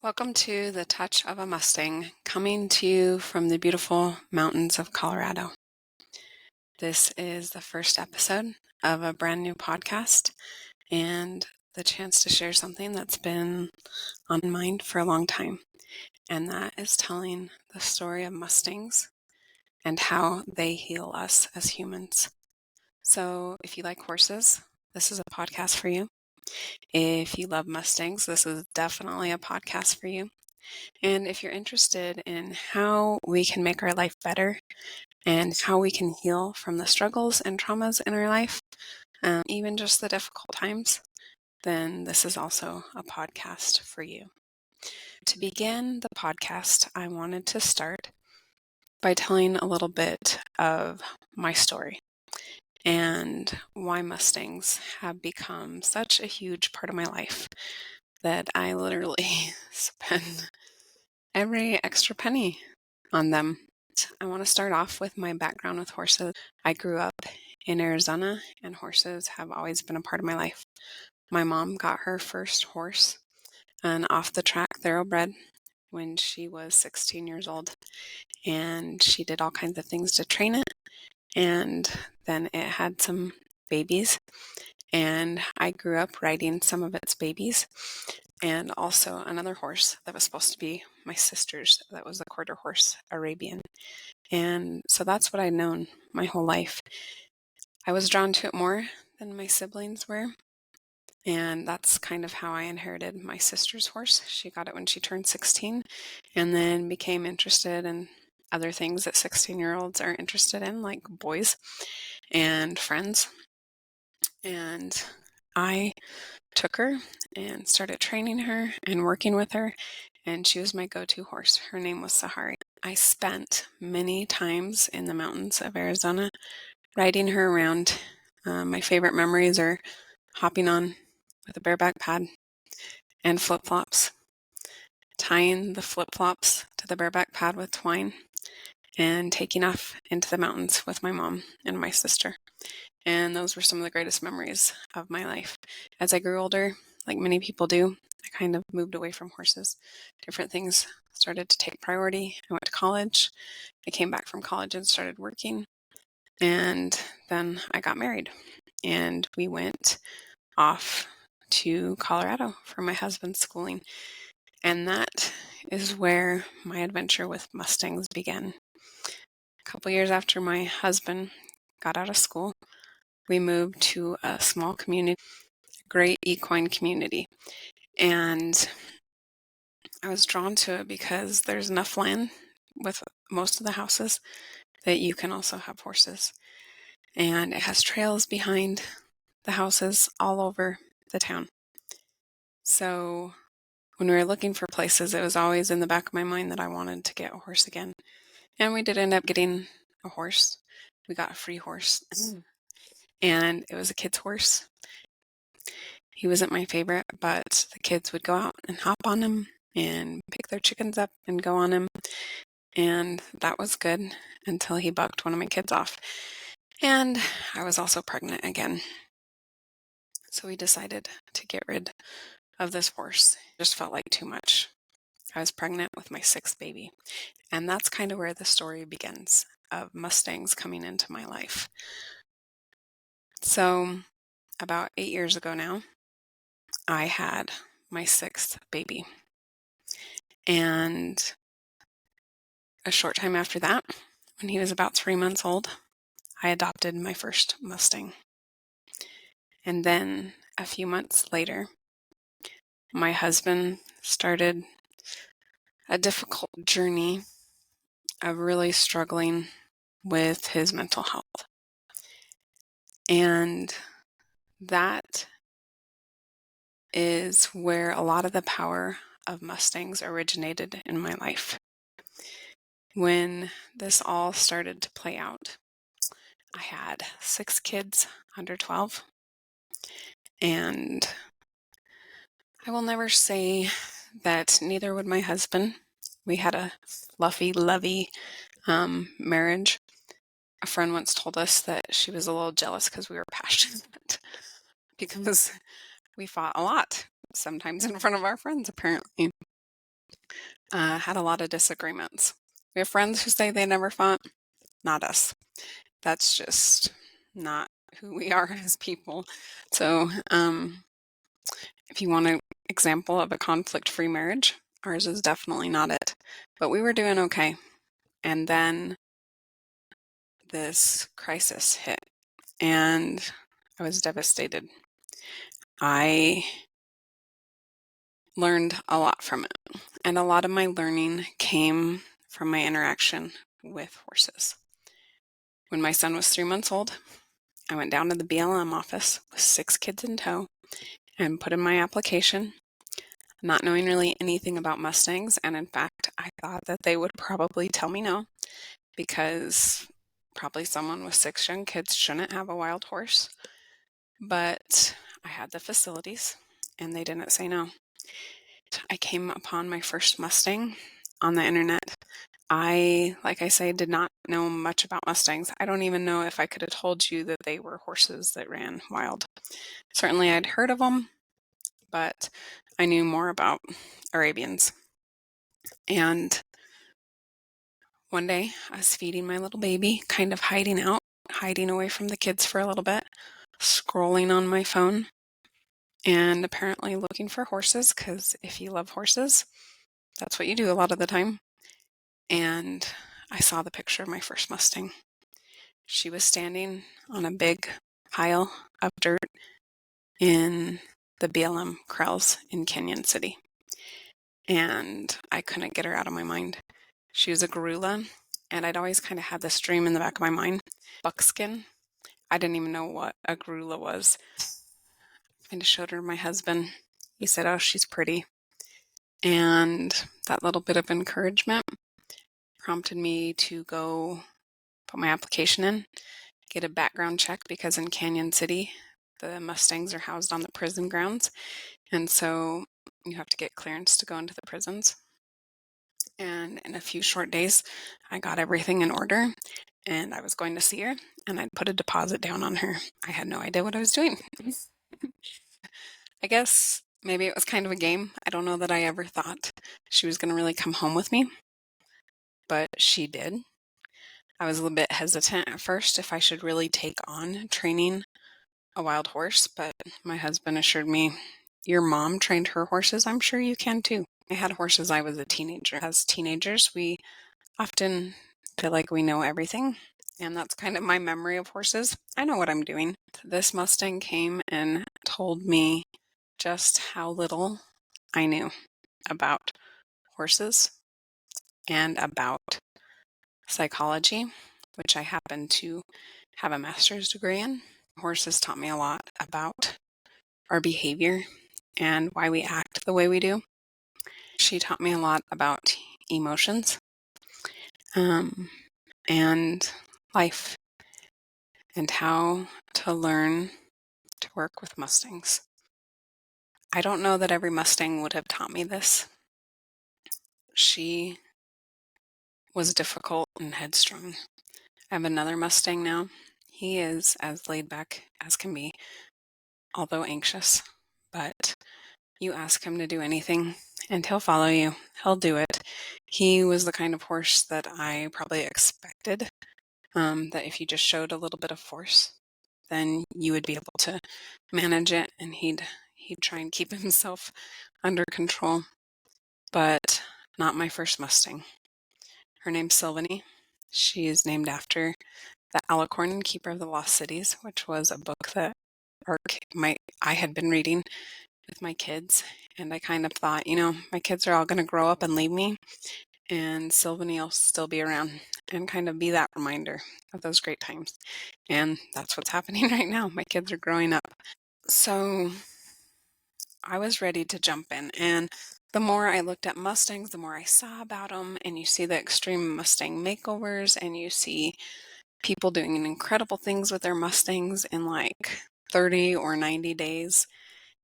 Welcome to The Touch of a Mustang, coming to you from the beautiful mountains of Colorado. This is the first episode of a brand new podcast and the chance to share something that's been on my mind for a long time, and that is telling the story of Mustangs and how they heal us as humans. So if you like horses, this is a podcast for you. If you love Mustangs, this is definitely a podcast for you. And if you're interested in how we can make our life better and how we can heal from the struggles and traumas in our life, even just the difficult times, then this is also a podcast for you. To begin the podcast, I wanted to start by telling a little bit of my story and why Mustangs have become such a huge part of my life that I literally spend every extra penny on them. I want to start off with my background with horses. I grew up in Arizona, and horses have always been a part of my life. My mom got her first horse, an off-the-track thoroughbred, when she was 16 years old, and she did all kinds of things to train it, and then it had some babies, and I grew up riding some of its babies, and also another horse that was supposed to be my sister's, that was a quarter horse, Arabian. And so that's what I'd known my whole life. I was drawn to it more than my siblings were, and that's kind of how I inherited my sister's horse. She got it when she turned 16 and then became interested in other things that 16-year-olds are interested in, like boys and friends. And I took her and started training her and working with her, and she was my go-to horse. Her name was Sahari. I spent many times in the mountains of Arizona riding her around. My favorite memories are hopping on with a bareback pad and flip-flops, tying the flip-flops to the bareback pad with twine, and taking off into the mountains with my mom and my sister. And those were some of the greatest memories of my life. As I grew older, like many people do, I kind of moved away from horses. Different things started to take priority. I went to college. I came back from college and started working. And then I got married. And we went off to Colorado for my husband's schooling. And that is where my adventure with Mustangs began. A couple years after my husband got out of school, we moved to a small community, a great equine community. And I was drawn to it because there's enough land with most of the houses that you can also have horses. And it has trails behind the houses all over the town. So when we were looking for places, it was always in the back of my mind that I wanted to get a horse again. And we did end up getting a horse. We got a free horse. And it was a kid's horse. He wasn't my favorite, but the kids would go out and hop on him and pick their chickens up and go on him. And that was good until he bucked one of my kids off. And I was also pregnant again. So we decided to get rid of this horse. It just felt like too much. I was pregnant with my sixth baby. And that's kind of where the story begins of Mustangs coming into my life. So about 8 years ago now, I had my sixth baby. And a short time after that, when he was about 3 months old, I adopted my first Mustang. And then a few months later, my husband started a difficult journey of really struggling with his mental health. And that is where a lot of the power of Mustangs originated in my life. When this all started to play out, I had 6 kids under 12, and I will never say that neither would my husband. We had a fluffy, lovey marriage. A friend once told us that she was a little jealous because we were passionate because we fought a lot, sometimes in front of our friends, apparently. had a lot of disagreements. We have friends who say they never fought. Not us. That's just not who we are as people. So, if you want an example of a conflict-free marriage, ours is definitely not it. But we were doing okay. And then this crisis hit, and I was devastated. I learned a lot from it. And a lot of my learning came from my interaction with horses. When my son was 3 months old, I went down to the BLM office with 6 kids in tow and put in my application, not knowing really anything about Mustangs. And in fact, I thought that they would probably tell me no, because probably someone with 6 young kids shouldn't have a wild horse. But I had the facilities, and they didn't say no. I came upon my first Mustang on the internet. Like I say, did not know much about Mustangs. I don't even know if I could have told you that they were horses that ran wild. Certainly I'd heard of them, but I knew more about Arabians. And one day I was feeding my little baby, kind of hiding away from the kids for a little bit, scrolling on my phone, and apparently looking for horses, because if you love horses, that's what you do a lot of the time. And I saw the picture of my first Mustang. She was standing on a big pile of dirt in the BLM corrals in Canyon City. And I couldn't get her out of my mind. She was a gorilla, and I'd always kind of had this dream in the back of my mind. Buckskin. I didn't even know what a gorilla was. I kind of showed her my husband. He said, "Oh, she's pretty." And that little bit of encouragement prompted me to go put my application in, get a background check, because in Canyon City, the Mustangs are housed on the prison grounds. And so you have to get clearance to go into the prisons. And in a few short days, I got everything in order, and I was going to see her, and I'd put a deposit down on her. I had no idea what I was doing. I guess maybe it was kind of a game. I don't know that I ever thought she was going to really come home with me, but she did. I was a little bit hesitant at first if I should really take on training a wild horse, but my husband assured me, "Your mom trained her horses. I'm sure you can too." I had horses I was a teenager. As teenagers, we often feel like we know everything, and that's kind of my memory of horses. I know what I'm doing. This Mustang came and told me just how little I knew about horses and about psychology, which I happen to have a master's degree in. Horses taught me a lot about our behavior and why we act the way we do. She taught me a lot about emotions, and life, and how to learn to work with Mustangs. I don't know that every Mustang would have taught me this. She was difficult and headstrong. I have another Mustang now. He is as laid back as can be, although anxious. But you ask him to do anything, and he'll follow you. He'll do it. He was the kind of horse that I probably expected, that if you just showed a little bit of force, then you would be able to manage it, and he'd try and keep himself under control. But not my first Mustang. Her name's Silveny. She is named after the Alicorn and Keeper of the Lost Cities, which was a book that I had been reading with my kids, and I kind of thought, my kids are all going to grow up and leave me, and Silveny will still be around and kind of be that reminder of those great times. And that's what's happening right now. My kids are growing up. So I was ready to jump in, and the more I looked at Mustangs, the more I saw about them, and you see the extreme Mustang makeovers, and you see people doing incredible things with their Mustangs in like 30 or 90 days.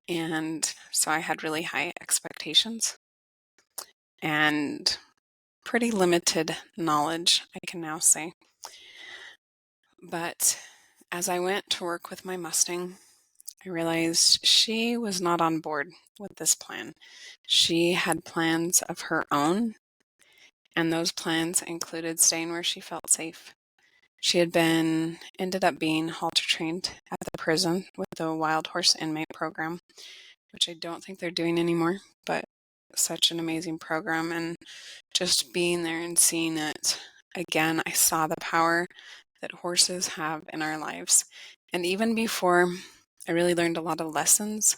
And so I had really high expectations and pretty limited knowledge, I can now say. But as I went to work with my Mustang, I realized she was not on board with this plan. She had plans of her own, and those plans included staying where she felt safe. She ended up being halter trained at the prison with the wild horse inmate program, which I don't think they're doing anymore, but such an amazing program. And just being there and seeing it again, I saw the power that horses have in our lives. And even before I really learned a lot of lessons,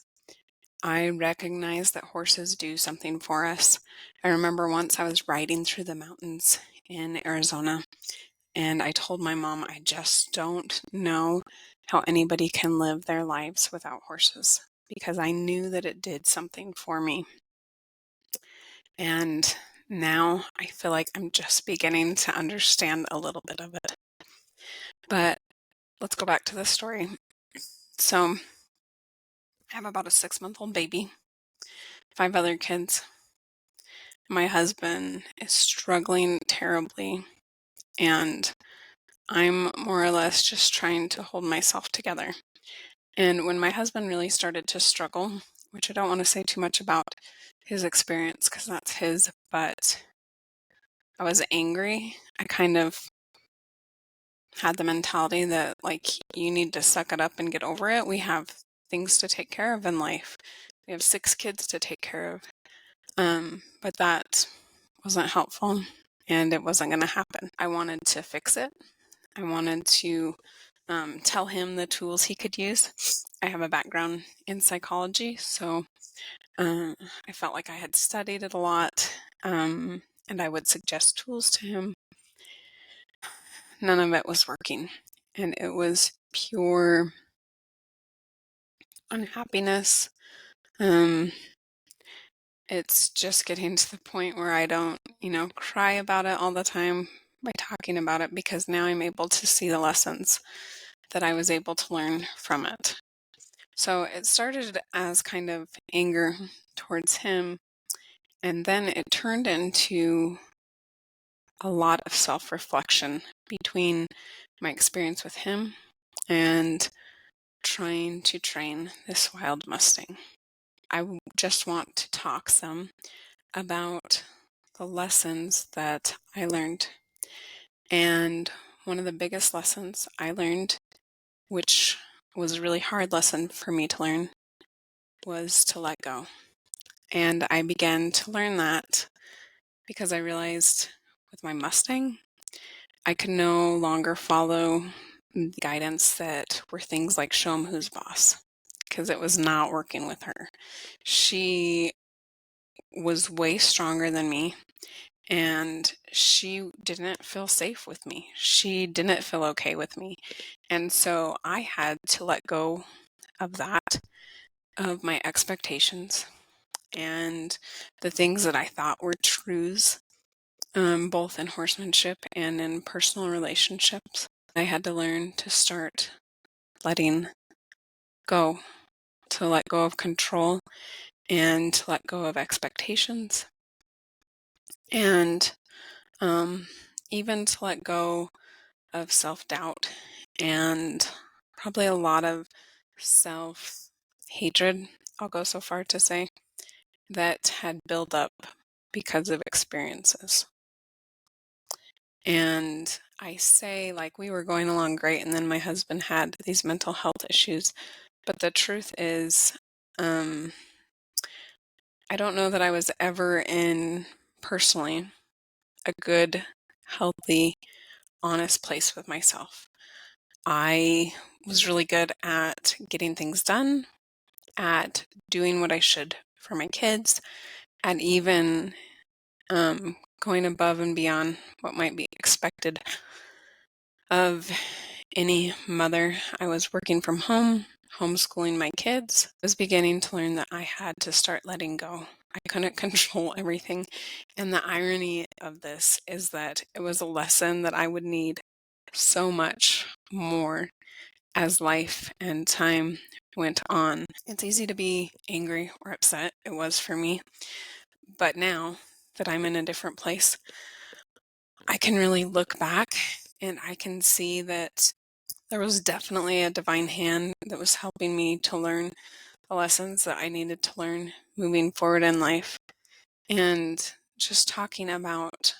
I recognized that horses do something for us. I remember once I was riding through the mountains in Arizona, and I told my mom, I just don't know how anybody can live their lives without horses, because I knew that it did something for me. And now I feel like I'm just beginning to understand a little bit of it. But let's go back to the story. So I have about a 6-month-old baby, 5 other kids. My husband is struggling terribly, and I'm more or less just trying to hold myself together. And when my husband really started to struggle, which I don't want to say too much about his experience because that's his, but I was angry. I kind of had the mentality that, like, you need to suck it up and get over it. We have things to take care of in life. We have 6 kids to take care of. But that wasn't helpful, and it wasn't going to happen. I wanted to fix it. I wanted to tell him the tools he could use. I have a background in psychology, so I felt like I had studied it a lot, and I would suggest tools to him. None of it was working, and it was pure unhappiness. It's just getting to the point where I don't, cry about it all the time by talking about it, because now I'm able to see the lessons that I was able to learn from it. So it started as kind of anger towards him, and then it turned into a lot of self-reflection between my experience with him and trying to train this wild Mustang. I just want to talk some about the lessons that I learned. And one of the biggest lessons I learned, which was a really hard lesson for me to learn, was to let go. And I began to learn that because I realized with my Mustang, I could no longer follow the guidance that were things like show 'em who's boss, because it was not working with her. She was way stronger than me, and she didn't feel safe with me. She didn't feel okay with me. And so I had to let go of that, of my expectations and the things that I thought were truths, both in horsemanship and in personal relationships. I had to learn to start letting go, to let go of control and to let go of expectations, and even to let go of self-doubt and probably a lot of self-hatred, I'll go so far to say, that had built up because of experiences. And I say, like, we were going along great, and then my husband had these mental health issues. But the truth is, I don't know that I was ever in, personally, a good, healthy, honest place with myself. I was really good at getting things done, at doing what I should for my kids, at even going above and beyond what might be expected of any mother. I was working from home, homeschooling my kids. I was beginning to learn that I had to start letting go. I couldn't control everything. And the irony of this is that it was a lesson that I would need so much more as life and time went on. It's easy to be angry or upset. It was for me. But now that I'm in a different place, I can really look back and I can see that there was definitely a divine hand that was helping me to learn the lessons that I needed to learn moving forward in life. And just talking about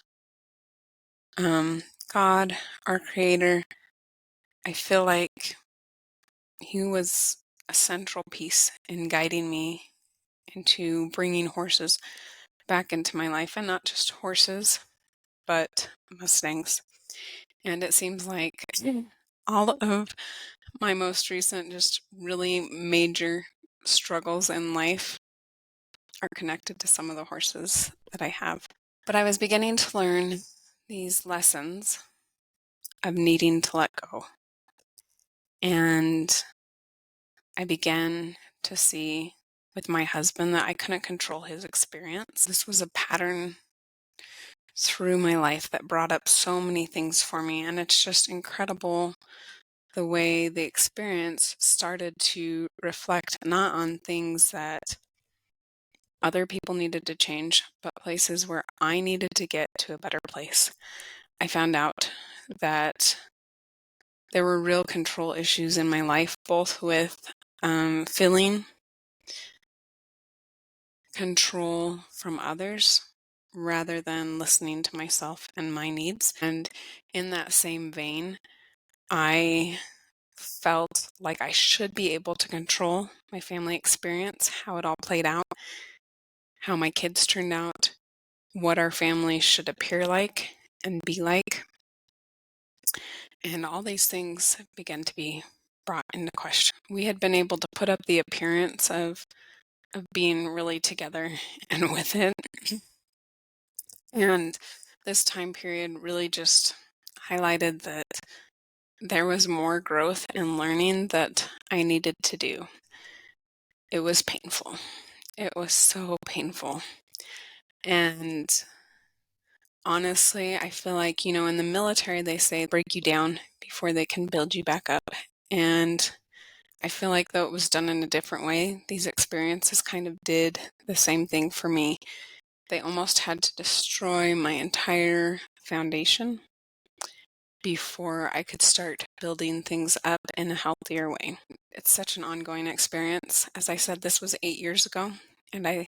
God, our Creator, I feel like He was a central piece in guiding me into bringing horses back into my life, and not just horses, but Mustangs. And it seems like all of my most recent, just really major struggles in life are connected to some of the horses that I have. But I was beginning to learn these lessons of needing to let go. And I began to see with my husband that I couldn't control his experience. This was a pattern through my life that brought up so many things for me. And it's just incredible the way the experience started to reflect not on things that other people needed to change, but places where I needed to get to a better place. I found out that there were real control issues in my life, both with feeling control from others rather than listening to myself and my needs. And in that same vein, I felt like I should be able to control my family experience, how it all played out, how my kids turned out, what our family should appear like and be like. And all these things began to be brought into question. We had been able to put up the appearance of being really together and with it. And this time period really just highlighted that there was more growth and learning that I needed to do. It was painful. It was so painful. And honestly, I feel like, in the military, they say break you down before they can build you back up. And I feel like though it was done in a different way, these experiences kind of did the same thing for me. They almost had to destroy my entire foundation before I could start building things up in a healthier way. It's such an ongoing experience. As I said, this was 8 years ago, and I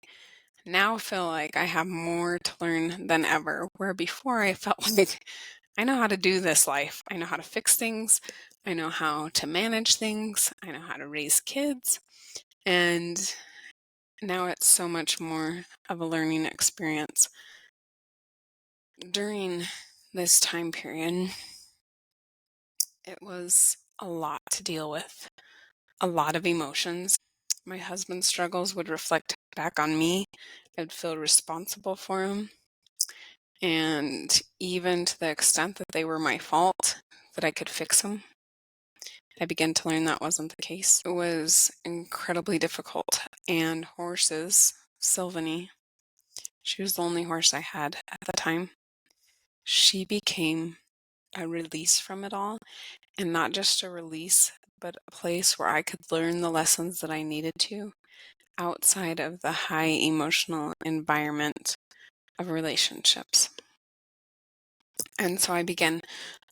now feel like I have more to learn than ever, where before I felt like I know how to do this life. I know how to fix things. I know how to manage things. I know how to raise kids. And now it's so much more of a learning experience. During this time period, it was a lot to deal with, a lot of emotions. My husband's struggles would reflect back on me. I'd feel responsible for him. And even to the extent that they were my fault, that I could fix them, I began to learn that wasn't the case. It was incredibly difficult. And horses, Silveny, she was the only horse I had at the time. She became a release from it all. And not just a release, but a place where I could learn the lessons that I needed to outside of the high emotional environment of relationships. And so I began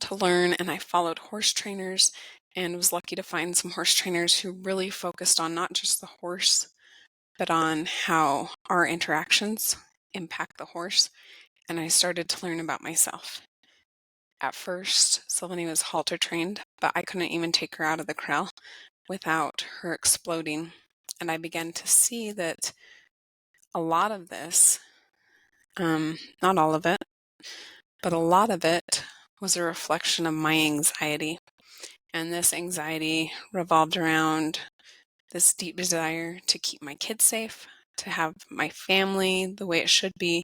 to learn, and I followed horse trainers and was lucky to find some horse trainers who really focused on not just the horse, but on how our interactions impact the horse. And I started to learn about myself. At first, Silveny was halter trained, but I couldn't even take her out of the corral without her exploding. And I began to see that a lot of this, not all of it, but a lot of it was a reflection of my anxiety. And this anxiety revolved around this deep desire to keep my kids safe, to have my family the way it should be,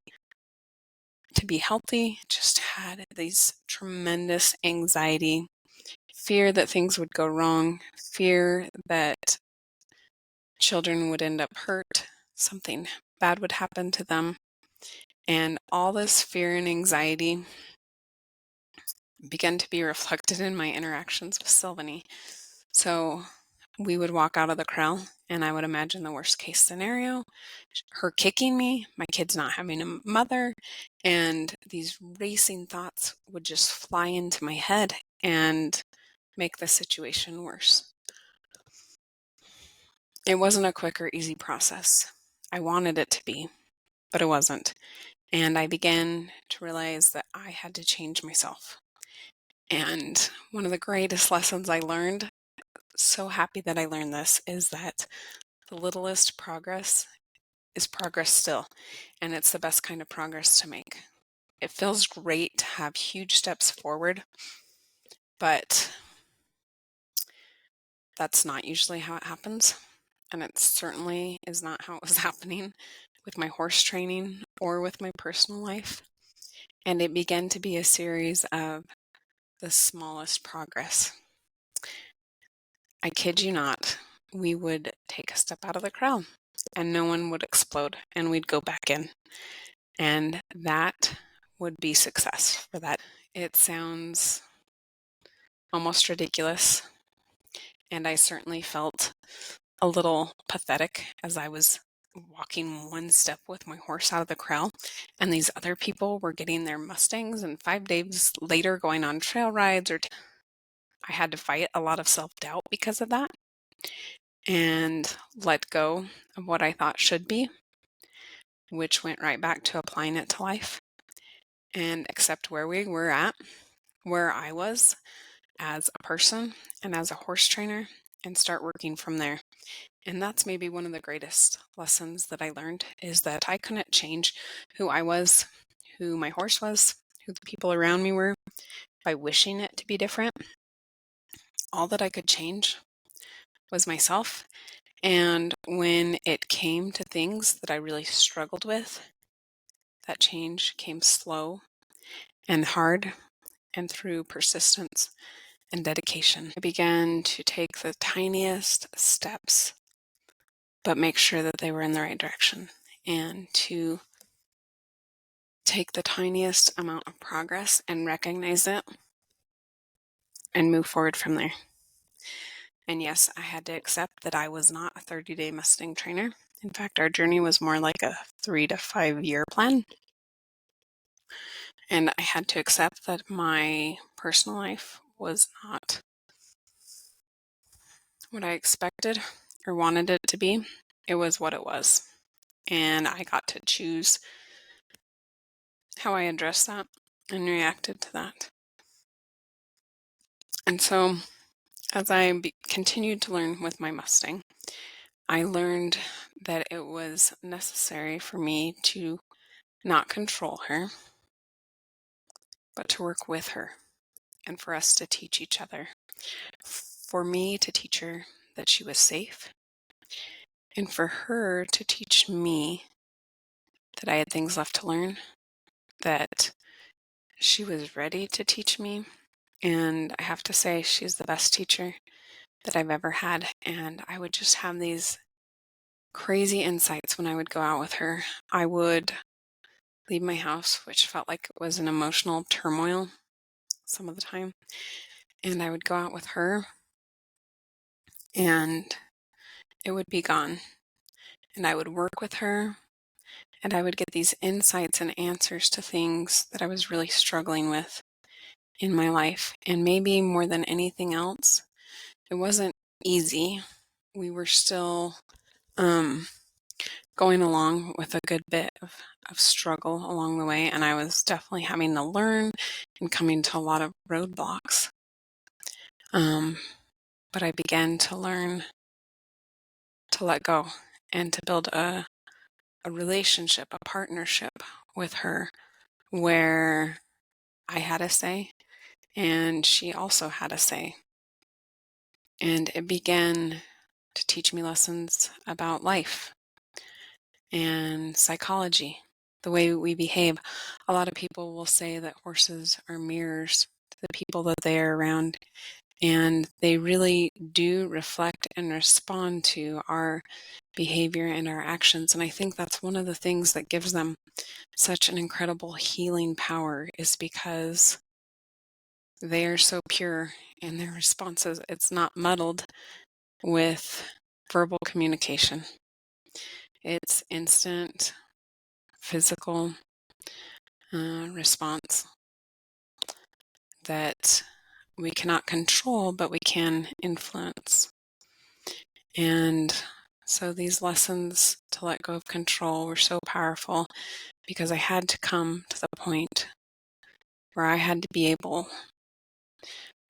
to be healthy. Just had these tremendous anxiety, fear that things would go wrong, fear that children would end up hurt, something bad would happen to them. And all this fear and anxiety began to be reflected in my interactions with Silveny. So we would walk out of the corral, and I would imagine the worst case scenario, her kicking me, my kids not having a mother, and these racing thoughts would just fly into my head. And make the situation worse. It wasn't a quick or easy process. I wanted it to be, but it wasn't. And I began to realize that I had to change myself. And one of the greatest lessons I learned, so happy that I learned this, is that the littlest progress is progress still. And it's the best kind of progress to make. It feels great to have huge steps forward, but that's not usually how it happens. And it certainly is not how it was happening with my horse training or with my personal life. And it began to be a series of the smallest progress. I kid you not, we would take a step out of the crowd and no one would explode and we'd go back in. And that would be success for that. It sounds almost ridiculous. And I certainly felt a little pathetic as I was walking one step with my horse out of the corral, and these other people were getting their Mustangs and 5 days later going on trail rides. I had to fight a lot of self-doubt because of that and let go of what I thought should be, which went right back to applying it to life and accept where we were at, where I was as a person and as a horse trainer, and start working from there. And that's maybe one of the greatest lessons that I learned, is that I couldn't change who I was, who my horse was, who the people around me were, by wishing it to be different. All that I could change was myself. And when it came to things that I really struggled with, that change came slow and hard and through persistence and dedication. I began to take the tiniest steps, but make sure that they were in the right direction, and to take the tiniest amount of progress and recognize it and move forward from there. And yes, I had to accept that I was not a 30-day Mustang trainer. In fact, our journey was more like a 3 to 5 year plan. And I had to accept that my personal life was not what I expected or wanted it to be. It was what it was. And I got to choose how I addressed that and reacted to that. And so, as I continued to learn with my Mustang, I learned that it was necessary for me to not control her, but to work with her and for us to teach each other. For me to teach her that she was safe, and for her to teach me that I had things left to learn, that she was ready to teach me. And I have to say, she's the best teacher that I've ever had. And I would just have these crazy insights when I would go out with her. I would leave my house, which felt like it was an emotional turmoil some of the time. And I would go out with her and it would be gone. And I would work with her and I would get these insights and answers to things that I was really struggling with in my life. And maybe more than anything else, it wasn't easy. We were still going along with a good bit of struggle along the way, and I was definitely having to learn and coming to a lot of roadblocks. But I began to learn to let go and to build a relationship, a partnership with her where I had a say and she also had a say. And it began to teach me lessons about life and psychology, the way we behave. A lot of people will say that horses are mirrors to the people that they are around, and they really do reflect and respond to our behavior and our actions. And I think that's one of the things that gives them such an incredible healing power, is because they are so pure in their responses. It's not muddled with verbal communication. It's instant physical response that we cannot control, but we can influence. And so these lessons to let go of control were so powerful because I had to come to the point where I had to be able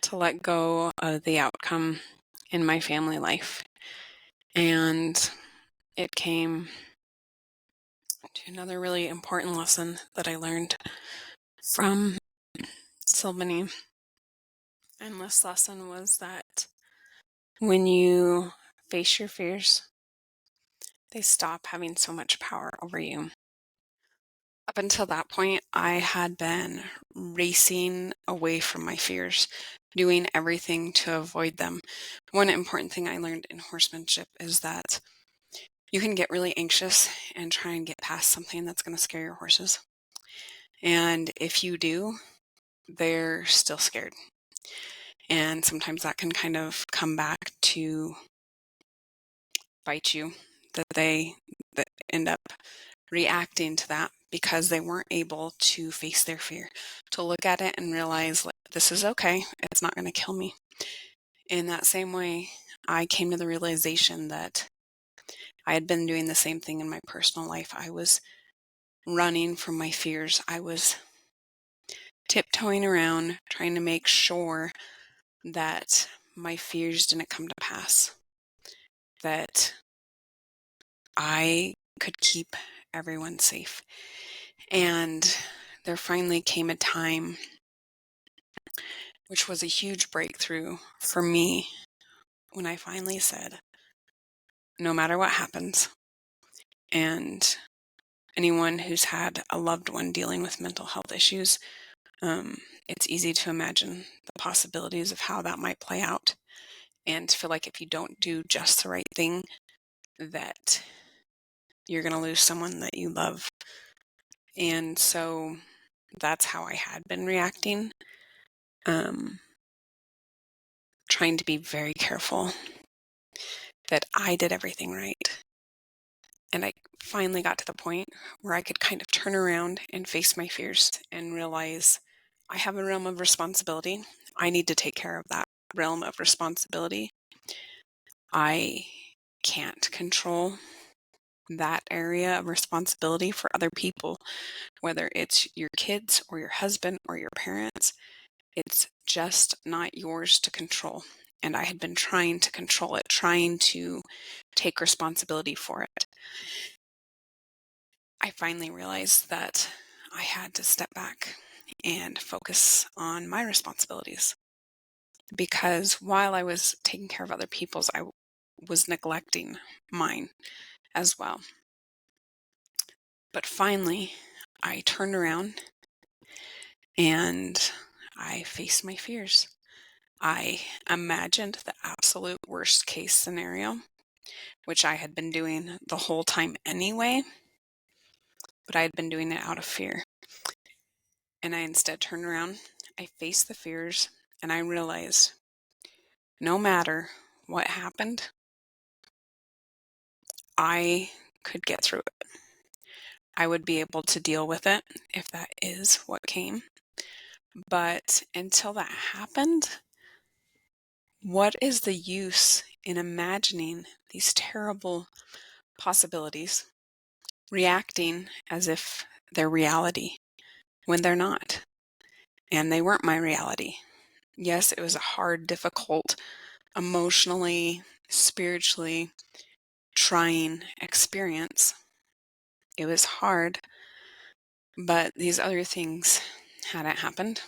to let go of the outcome in my family life. And it came to another really important lesson that I learned from Silveny. And this lesson was that when you face your fears, they stop having so much power over you. Up until that point, I had been racing away from my fears, doing everything to avoid them. One important thing I learned in horsemanship is that you can get really anxious and try and get past something that's going to scare your horses. And if you do, they're still scared. And sometimes that can kind of come back to bite you, that end up reacting to that because they weren't able to face their fear, to look at it and realize, like, this is okay, it's not going to kill me. In that same way, I came to the realization that I had been doing the same thing in my personal life. I was running from my fears. I was tiptoeing around, trying to make sure that my fears didn't come to pass, that I could keep everyone safe. And there finally came a time, which was a huge breakthrough for me, when I finally said, no matter what happens, and anyone who's had a loved one dealing with mental health issues, it's easy to imagine the possibilities of how that might play out, and to feel like if you don't do just the right thing, that you're going to lose someone that you love. And so that's how I had been reacting, trying to be very careful that I did everything right. And I finally got to the point where I could kind of turn around and face my fears and realize I have a realm of responsibility. I need to take care of that realm of responsibility. I can't control that area of responsibility for other people, whether it's your kids or your husband or your parents. It's just not yours to control. And I had been trying to control it, trying to take responsibility for it. I finally realized that I had to step back and focus on my responsibilities. Because while I was taking care of other people's, I was neglecting mine as well. But finally, I turned around and I faced my fears. I imagined the absolute worst case scenario, which I had been doing the whole time anyway, but I had been doing it out of fear. And I instead turned around, I faced the fears, and I realized no matter what happened, I could get through it. I would be able to deal with it if that is what came. But until that happened, what is the use in imagining these terrible possibilities, reacting as if they're reality when they're not? And they weren't my reality. Yes, it was a hard, difficult, emotionally, spiritually trying experience. It was hard, but these other things hadn't happened.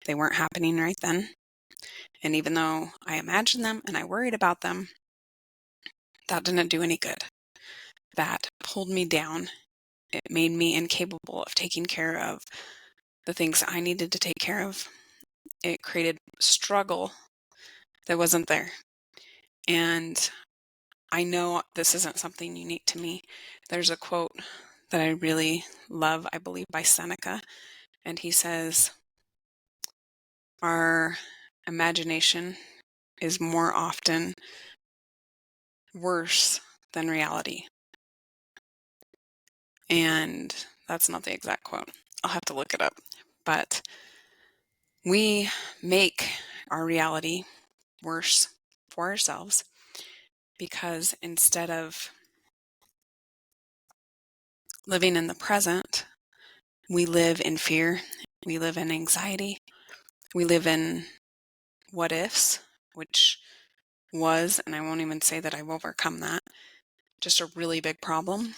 They weren't happening right then. And even though I imagined them and I worried about them, that didn't do any good. That pulled me down. It made me incapable of taking care of the things I needed to take care of. It created struggle that wasn't there. And I know this isn't something unique to me. There's a quote that I really love, I believe by Seneca, and he says, our imagination is more often worse than reality. And that's not the exact quote. I'll have to look it up. But We make our reality worse for ourselves because instead of living in the present, we live in fear, we live in anxiety, we live in what ifs, which was, and I won't even say that I've overcome that, just a really big problem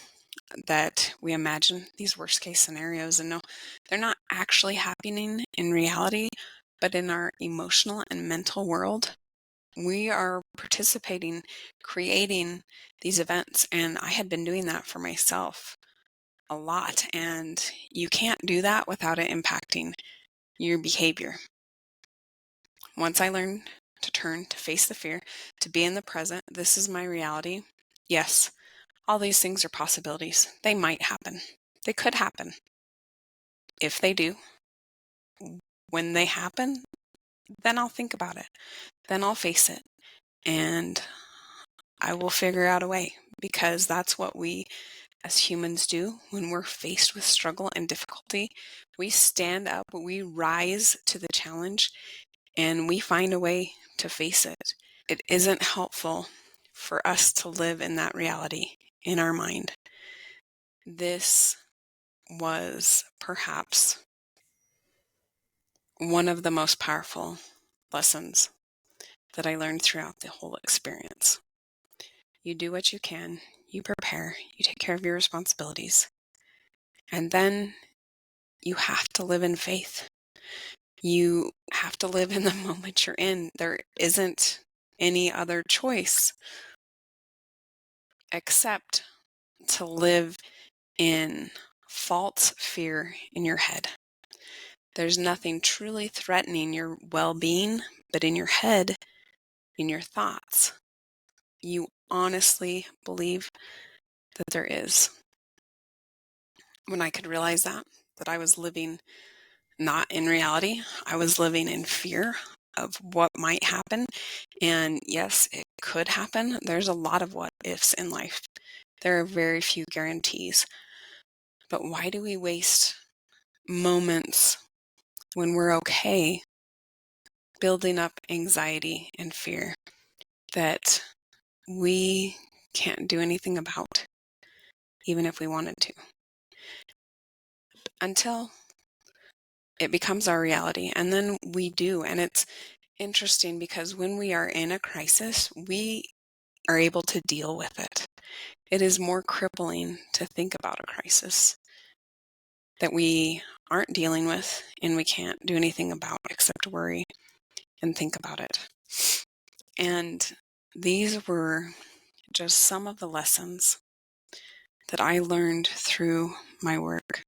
that we imagine these worst case scenarios. And no, they're not actually happening in reality, but in our emotional and mental world, we are participating, creating these events. And I had been doing that for myself a lot. And you can't do that without it impacting your behavior. Once I learned to turn, to face the fear, to be in the present, this is my reality. Yes, all these things are possibilities. They might happen. They could happen. If they do, when they happen, then I'll think about it. Then I'll face it. And I will figure out a way, because that's what we as humans do when we're faced with struggle and difficulty. We stand up, we rise to the challenge, and we find a way to face it. It isn't helpful for us to live in that reality in our mind. This was perhaps one of the most powerful lessons that I learned throughout the whole experience. You do what you can, you prepare, you take care of your responsibilities, and then you have to live in faith. You have to live in the moment you're in. There isn't any other choice except to live in false fear in your head. There's nothing truly threatening your well-being, but in your head, in your thoughts, you honestly believe that there is. When I could realize that I was living not in reality, I was living in fear of what might happen. And yes, it could happen. There's a lot of what ifs in life. There are very few guarantees. But why do we waste moments when we're okay building up anxiety and fear that we can't do anything about, even if we wanted to, until it becomes our reality? And then we do. And it's interesting because when we are in a crisis, we are able to deal with it. It is more crippling to think about a crisis that we aren't dealing with and we can't do anything about except worry and think about it. And these were just some of the lessons that I learned through my work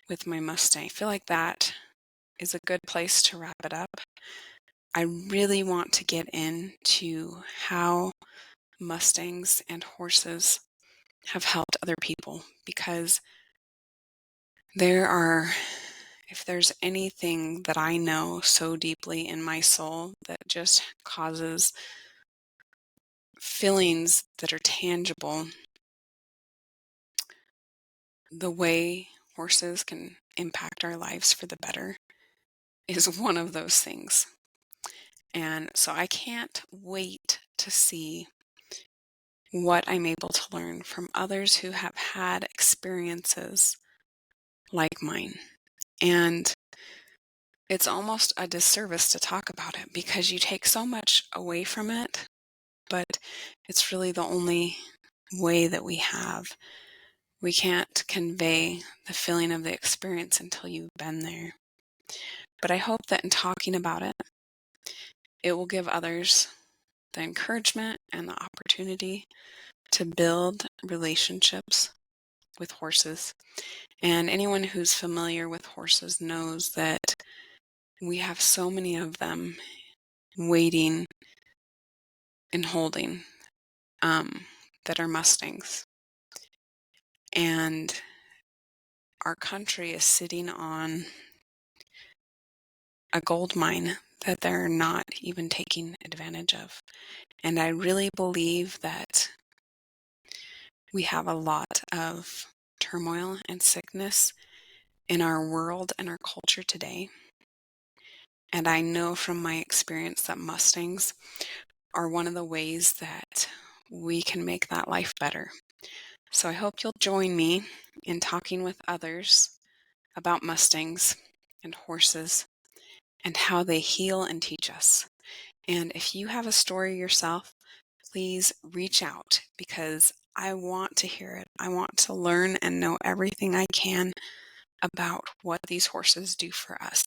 with my Mustang. I feel like that is a good place to wrap it up. I really want to get into how Mustangs and horses have helped other people, because if there's anything that I know so deeply in my soul that just causes feelings that are tangible, the way horses can impact our lives for the better is one of those things. And so I can't wait to see what I'm able to learn from others who have had experiences like mine. And it's almost a disservice to talk about it because you take so much away from it, but it's really the only way that we have. We can't convey the feeling of the experience until you've been there. But I hope that in talking about it, it will give others the encouragement and the opportunity to build relationships with horses. And anyone who's familiar with horses knows that we have so many of them waiting and holding that are Mustangs. And our country is sitting on a gold mine that they're not even taking advantage of. And I really believe that we have a lot of turmoil and sickness in our world and our culture today. And I know from my experience that Mustangs are one of the ways that we can make that life better. So I hope you'll join me in talking with others about Mustangs and horses and how they heal and teach us. And if you have a story yourself, please reach out because I want to hear it. I want to learn and know everything I can about what these horses do for us.